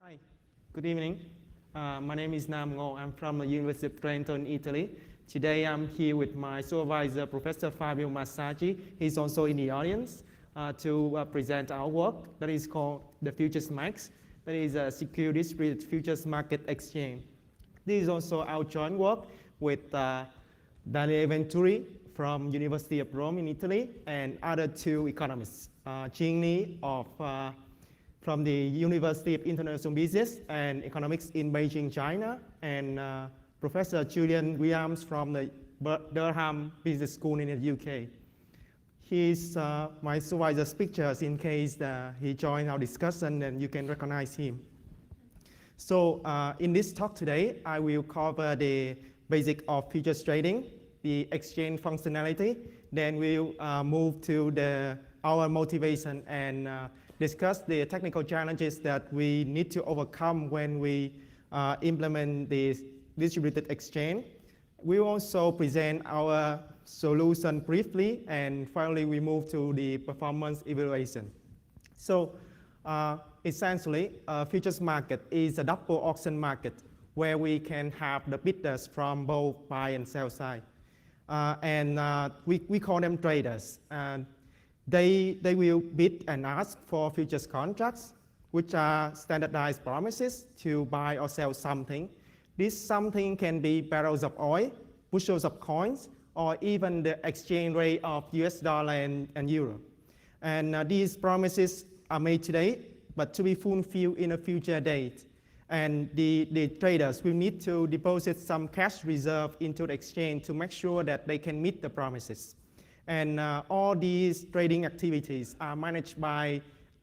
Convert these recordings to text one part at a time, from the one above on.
Hi, good evening. My name is Nam Ngo. I'm from the University of Trento in Italy. Today I'm here with my supervisor, Professor Fabio Massaggi. He's also in the audience to present our work that is called the FuturesMEX. That is a secure distributed futures market exchange. This is also our joint work with Daniele Venturi from University of Rome in Italy and other two economists, Jing Ni from the University of International Business and Economics in Beijing, China, and Professor Julian Williams from the Durham Business School in the UK. He's my supervisor's pictures in case he joined our discussion and you can recognize him. So in this talk today, I will cover the basic of futures trading, the exchange functionality, then we'll move to our motivation and discuss the technical challenges that we need to overcome when we implement this distributed exchange. We will also present our solution briefly, and finally we move to the performance evaluation. So essentially, futures market is a double auction market where we can have the bidders from both buy and sell side. We call them traders. They will bid and ask for futures contracts, which are standardized promises to buy or sell something. This something can be barrels of oil, bushels of coins, or even the exchange rate of US dollar and euro. And these promises are made today, but to be fulfilled in a future date. And the traders will need to deposit some cash reserve into the exchange to make sure that they can meet the promises. And all these trading activities are managed by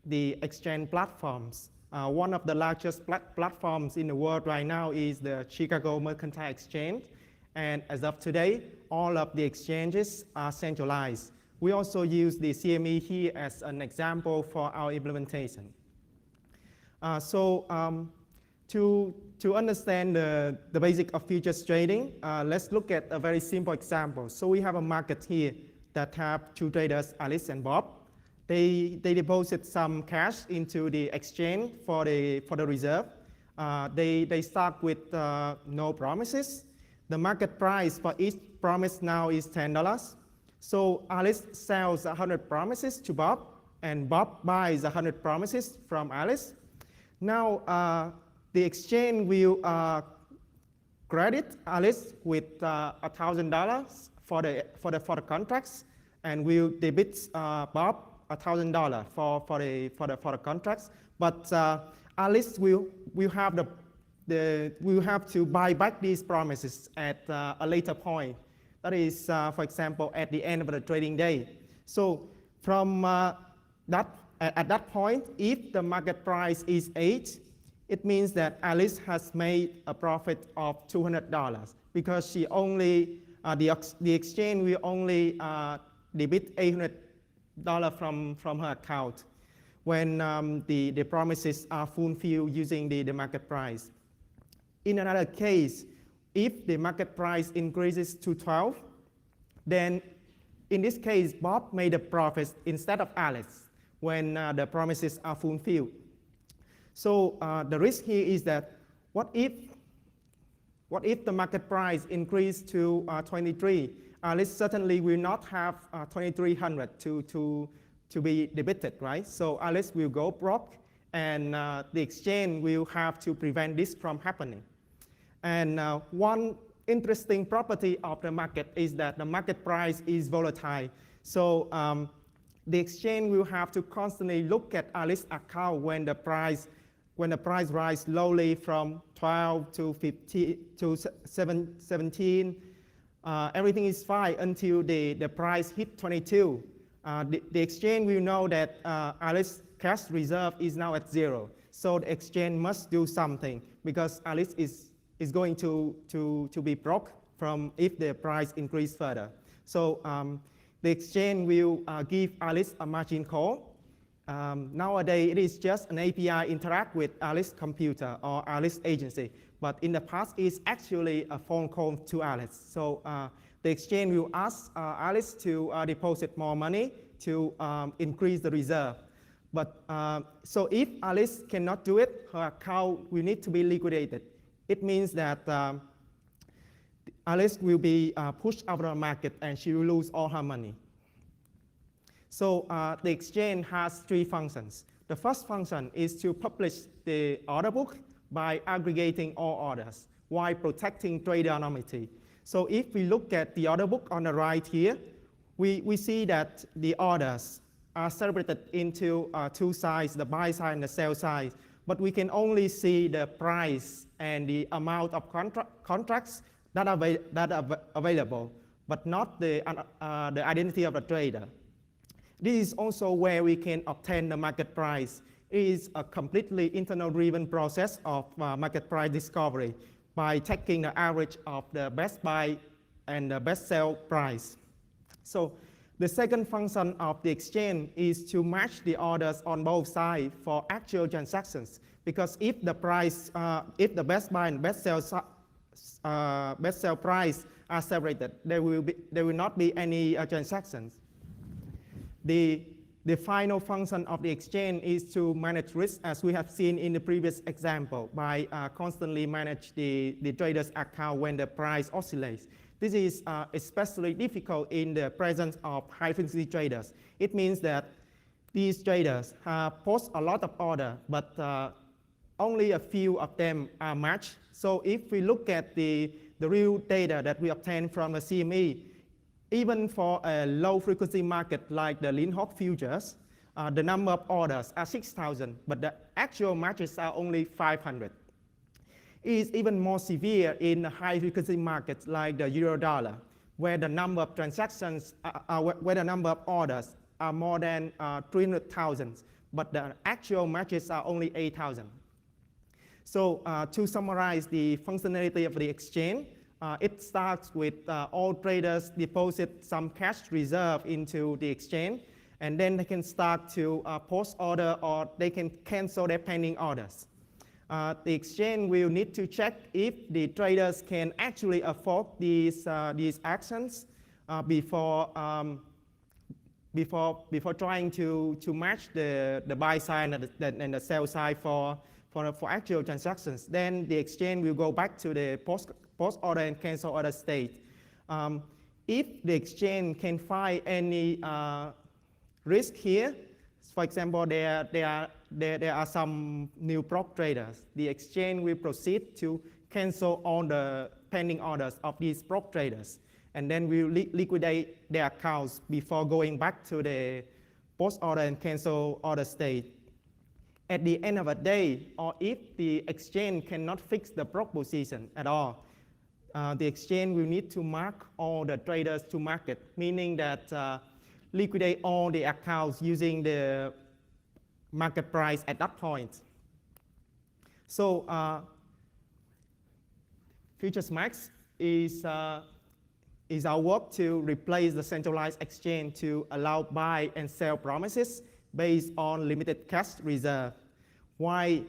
the exchange platforms. One of the largest platforms in the world right now is the Chicago Mercantile Exchange. And as of today, all of the exchanges are centralized. We also use the CME here as an example for our implementation. To understand the basic of futures trading, let's look at a very simple example. So we have a market here that have two traders, Alice and Bob. They deposit some cash into the exchange for the reserve. They start with no promises. The market price for each promise now is $10. So Alice sells 100 promises to Bob, and Bob buys 100 promises from Alice. Now the exchange will credit Alice with $1,000 for the contracts, and will debit Bob $1,000 for the contracts. But Alice will have to buy back these promises at a later point. That is, for example, at the end of the trading day. So from at that point, if the market price is 8, it means that Alice has made a profit of $200 because she only the exchange will only debit $800 from her account when the promises are fulfilled using the market price. In another case, if the market price increases to 12, then in this case, Bob made a profit instead of Alice when the promises are fulfilled. So the risk here is that what if the market price increased to 23? Alice certainly will not have 2,300 to be debited, right? So Alice will go broke, and the exchange will have to prevent this from happening. And one interesting property of the market is that the market price is volatile. So the exchange will have to constantly look at Alice's account when the price rises slowly from 12 to 15 to 17. Everything is fine until the price hit 22. The exchange will know that Alice's cash reserve is now at 0. So the exchange must do something because Alice is going to be broke if the price increases further. So the exchange will give Alice a margin call. Nowadays, it is just an API interact with Alice's computer or Alice's agency. But in the past, it's actually a phone call to Alice. So the exchange will ask Alice to deposit more money to increase the reserve. But so if Alice cannot do it, her account will need to be liquidated. It means that Alice will be pushed out of the market and she will lose all her money. So the exchange has three functions. The first function is to publish the order book by aggregating all orders while protecting trader anonymity. So if we look at the order book on the right here, we see that the orders are separated into two sides, the buy side and the sell side. But we can only see the price and the amount of contracts that are available, but not the identity of the trader. This is also where we can obtain the market price. It is a completely internal-driven process of market price discovery by taking the average of the best buy and the best sell price. So the second function of the exchange is to match the orders on both sides for actual transactions. Because if the price, if the best buy and best sell price are separated, there will not be any transactions. The final function of the exchange is to manage risk, as we have seen in the previous example, by constantly manage the trader's account when the price oscillates. This is especially difficult in the presence of high-frequency traders. It means that these traders post a lot of orders, but only a few of them are matched. So if we look at the real data that we obtain from the CME, even for a low-frequency market like the Linhawk futures, the number of orders are 6,000, but the actual matches are only 500. It is even more severe in high-frequency markets like the euro-dollar, where the number of transactions, where the number of orders are more than 300,000, but the actual matches are only 8,000. So to summarize the functionality of the exchange, it starts with all traders deposit some cash reserve into the exchange, and then they can start to post order or they can cancel their pending orders. The exchange will need to check if the traders can actually afford these actions before trying to match the buy side and the sell side for actual transactions. Then the exchange will go back to the post order and cancel order state. If the exchange can find any risk here, for example, there are some new prop traders, the exchange will proceed to cancel all the pending orders of these prop traders, and then will liquidate their accounts before going back to the post order and cancel order state. At the end of the day, or if the exchange cannot fix the prop position at all, the exchange will need to mark all the traders to market, meaning that liquidate all the accounts using the market price at that point. So FuturesMEX is our work to replace the centralized exchange to allow buy and sell promises based on limited cash reserve, while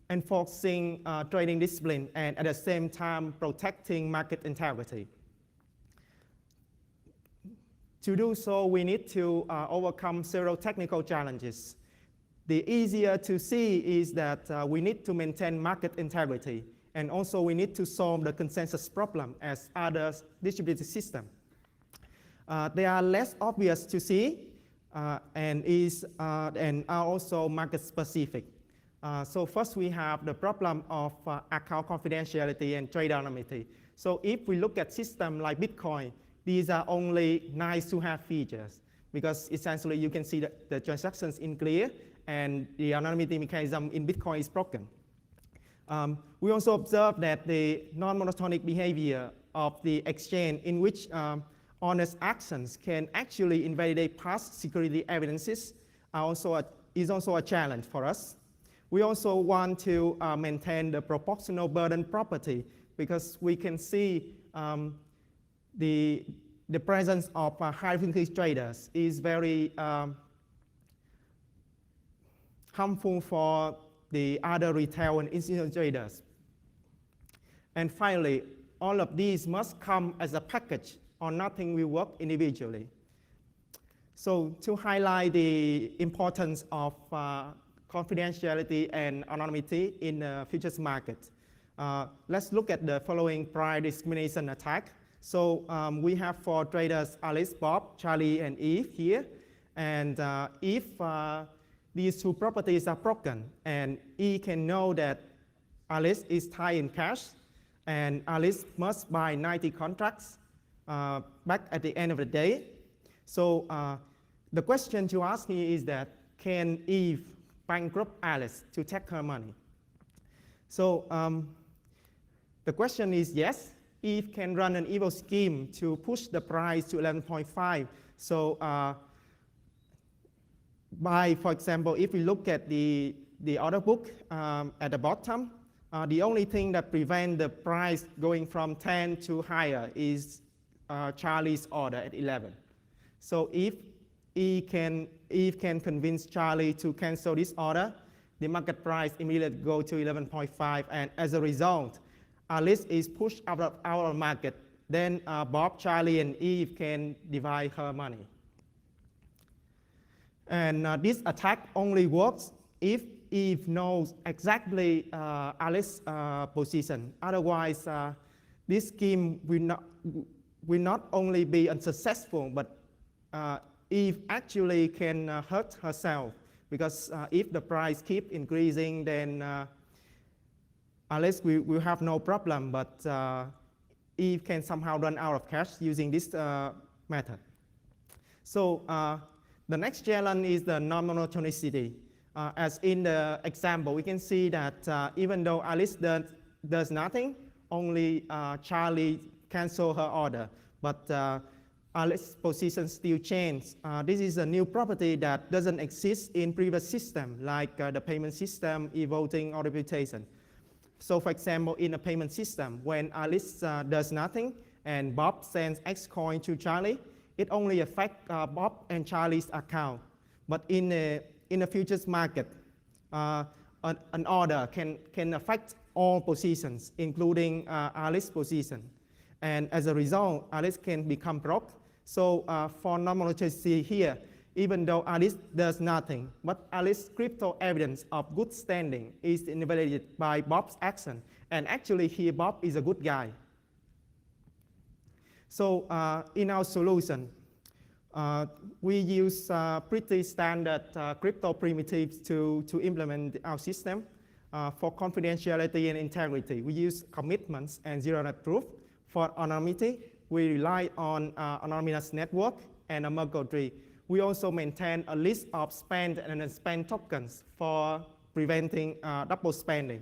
enforcing trading discipline and at the same time protecting market integrity. To do so, we need to overcome several technical challenges. The easier to see is that we need to maintain market integrity, and also we need to solve the consensus problem as other distributed systems. They are less obvious to see and are also market specific. So first we have the problem of account confidentiality and trade anonymity. So if we look at systems like Bitcoin, these are only nice to have features, because essentially you can see that the transactions in clear and the anonymity mechanism in Bitcoin is broken. We also observe that the non-monotonic behavior of the exchange, in which honest actions can actually invalidate past security evidences, is also a challenge for us. We also want to maintain the proportional burden property, because we can see the presence of high-frequency traders is very harmful for the other retail and institutional traders. And finally, all of these must come as a package, or nothing will work individually. So to highlight the importance of confidentiality and anonymity in the futures market, let's look at the following price discrimination attack. So we have for traders Alice, Bob, Charlie, and Eve here. And if these two properties are broken, and E can know that Alice is tied in cash, and Alice must buy 90 contracts back at the end of the day. So the question to ask here is that, can Eve bankrupt Alice to take her money? So the question is yes, Eve can run an evil scheme to push the price to 11.5. So for example, if we look at the order book at the bottom, the only thing that prevents the price going from 10 to higher is Charlie's order at 11. So if Eve can convince Charlie to cancel this order, the market price immediately go to 11.5, and as a result, Alice is pushed out of our market. Then Bob, Charlie, and Eve can divide her money. And this attack only works if Eve knows exactly Alice's position. Otherwise, this scheme will not only be unsuccessful, but Eve actually can hurt herself, because if the price keeps increasing, then Alice will have no problem, but Eve can somehow run out of cash using this method. So the next challenge is the non-monotonicity. As in the example, we can see that even though Alice does nothing, only Charlie cancels her order, but Alice's position still changes. This is a new property that doesn't exist in previous system, like the payment system, e-voting, or reputation. So for example, in a payment system, when Alice does nothing and Bob sends X coin to Charlie, it only affects Bob and Charlie's account. But in a futures market, an order can affect all positions, including Alice's position. And as a result, Alice can become broke. So for non-monotonicity here, even though Alice does nothing, but Alice's crypto evidence of good standing is invalidated by Bob's action. And actually here, Bob is a good guy. So in our solution, we use pretty standard crypto primitives to implement our system. For confidentiality and integrity, we use commitments and zero-net proof. For anonymity, we rely on anonymous network and a Merkle tree. We also maintain a list of spent and unspent tokens for preventing double spending.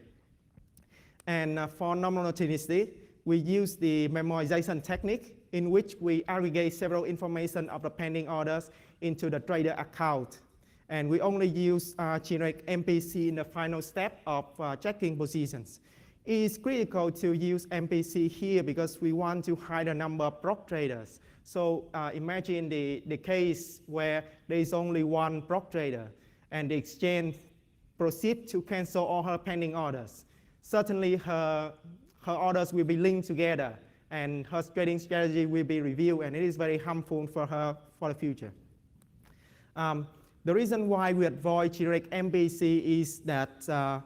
And for non-monotonicity, we use the memorization technique, in which we aggregate several information of the pending orders into the trader account. And we only use generic MPC in the final step of checking positions. It is critical to use MPC here because we want to hide the number of prop traders. So imagine the case where there is only one prop trader and the exchange proceeds to cancel all her pending orders. Certainly her orders will be linked together and her trading strategy will be reviewed, and it is very harmful for her for the future. The reason why we avoid generic MPC is that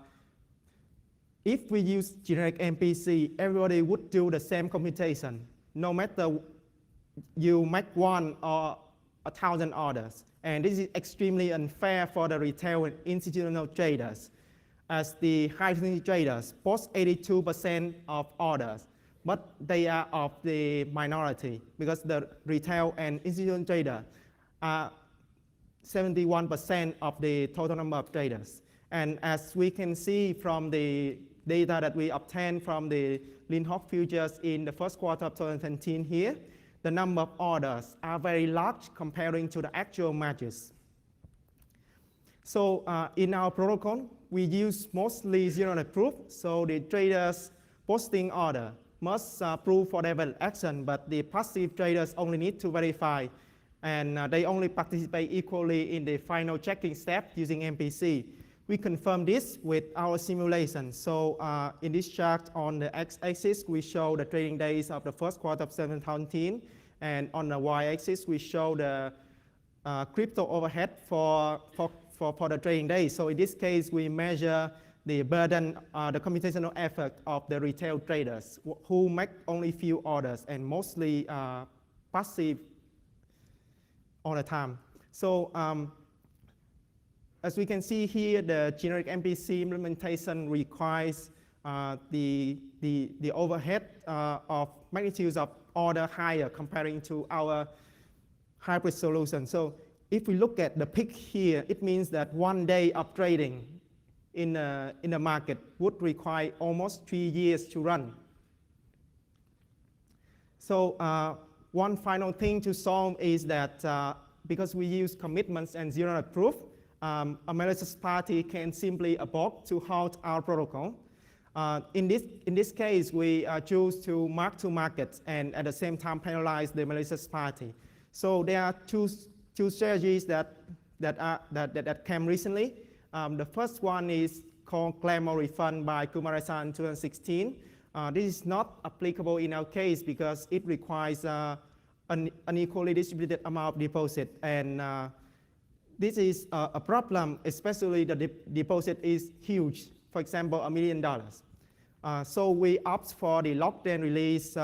if we use generic MPC, everybody would do the same computation, no matter you make 1 or 1,000 orders. And this is extremely unfair for the retail and institutional traders, as the high-frequency traders post 82% of orders, but they are of the minority because the retail and institutional traders are 71% of the total number of traders. And as we can see from the data that we obtained from the Linhock futures in the first quarter of 2017 here, the number of orders are very large comparing to the actual matches. So in our protocol, we use mostly zero-net proof. So the traders posting order must prove for their valid action, but the passive traders only need to verify, and they only participate equally in the final checking step using MPC. We confirm this with our simulation. So in this chart on the x-axis, we show the trading days of the first quarter of 2017, and on the y-axis, we show the crypto overhead for the trading day. So in this case, we measure the burden, the computational effort of the retail traders who make only few orders and mostly passive all the time. So as we can see here, the generic MPC implementation requires the overhead of magnitudes of order higher comparing to our hybrid solution. So if we look at the peak here, it means that 1 day of trading in the market would require almost 3 years to run. So one final thing to solve is that because we use commitments and zero-knowledge proof, a malicious party can simply abort to halt our protocol. In this case, we choose to mark to market and at the same time penalize the malicious party. So there are two strategies that came recently. The first one is called claim or refund by Kumarasa in 2016. This is not applicable in our case because it requires an unequally distributed amount of deposit, and this is a problem, especially the deposit is huge. For example, $1 million. So we opt for the locked and release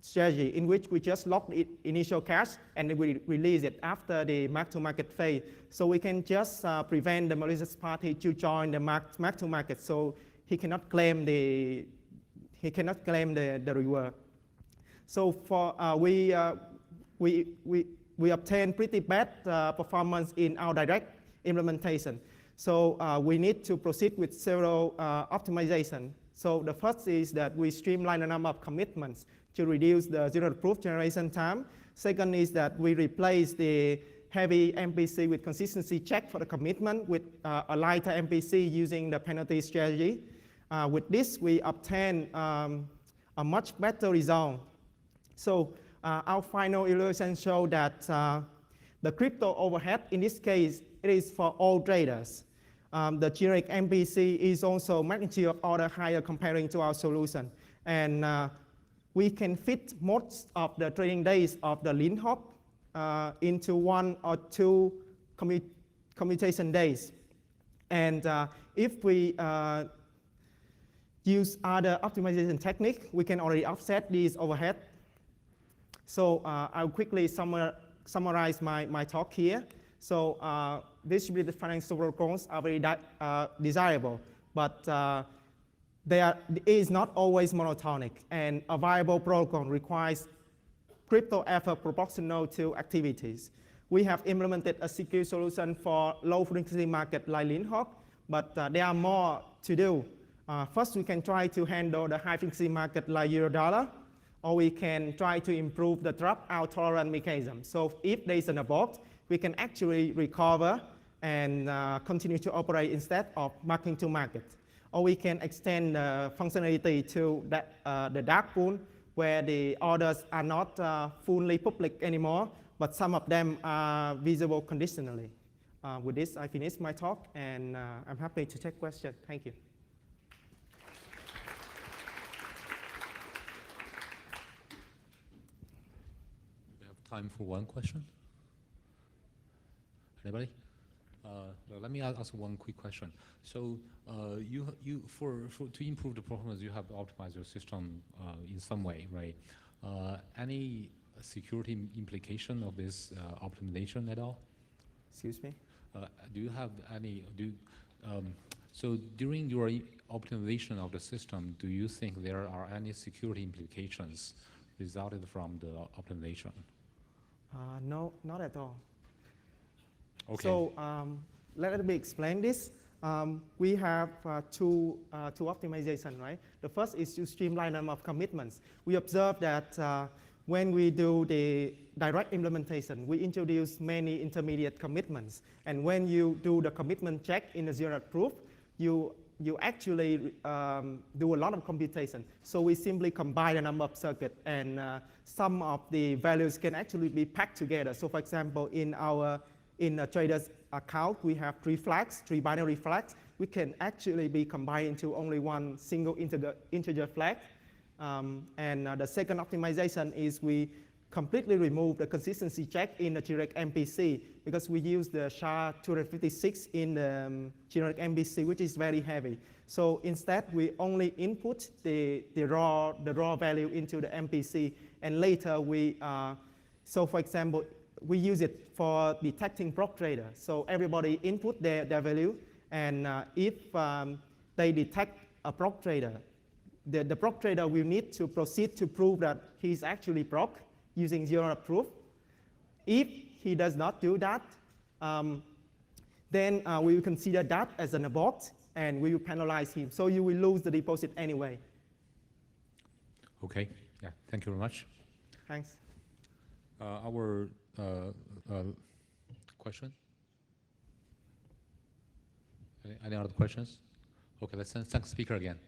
strategy, in which we just lock the initial cash and then we release it after the mark-to-market phase. So we can just prevent the malicious party to join the mark-to-market, so he cannot claim the reward. So for we obtain pretty bad performance in our direct implementation. So we need to proceed with several optimization. So the first is that we streamline the number of commitments to reduce the zero-proof generation time. Second is that we replace the heavy MPC with consistency check for the commitment with a lighter MPC using the penalty strategy. With this, we obtain a much better result. So our final evaluation showed that the crypto overhead, in this case, it is for all traders. The generic MPC is also magnitude of order higher comparing to our solution. And we can fit most of the trading days of the lean hop into 1 or 2 commutation days. And if we use other optimization technique, we can already offset these overhead. So I'll quickly summarize my talk here. So distributed financial protocols are very desirable, but it is not always monotonic, and a viable protocol requires crypto effort proportional to activities. We have implemented a secure solution for low frequency market like Linhawk, but there are more to do. First, we can try to handle the high frequency market like Eurodollar, or we can try to improve the dropout tolerant mechanism. So if there is an abort, we can actually recover and continue to operate instead of marking to market. Or we can extend the functionality to the dark pool, where the orders are not fully public anymore, but some of them are visible conditionally. With this, I finish my talk, and I'm happy to take questions. Thank you. We have time for one question. Anybody? Well, let me ask one quick question. So to improve the performance, you have to optimize your system in some way, right? Any security implication of this optimization at all? Excuse me? Do you have any, so during your optimization of the system, do you think there are any security implications resulted from the optimization? No, not at all. Okay. So let me explain this. We have two optimization, right? The first is to streamline number of commitments. We observe that when we do the direct implementation, we introduce many intermediate commitments. And when you do the commitment check in the zero proof, you actually do a lot of computation. So we simply combine a number of circuits, and some of the values can actually be packed together. So for example, in a trader's account, we have 3 flags, 3 binary flags. We can actually be combined into only one single integer flag. And the second optimization is we completely remove the consistency check in the generic MPC because we use the SHA-256 in the generic MPC, which is very heavy. So instead, we only input the raw value into the MPC, and later so for example, we use it for detecting prop trader. So everybody input their value, and if they detect a prop trader, the prop trader will need to proceed to prove that he's actually prop using zero proof. If he does not do that, then we will consider that as an abort, and we will penalize him. So you will lose the deposit anyway. Okay, yeah, thank you very much. Thanks. Our question? Any other questions? Okay, let's thank the speaker again.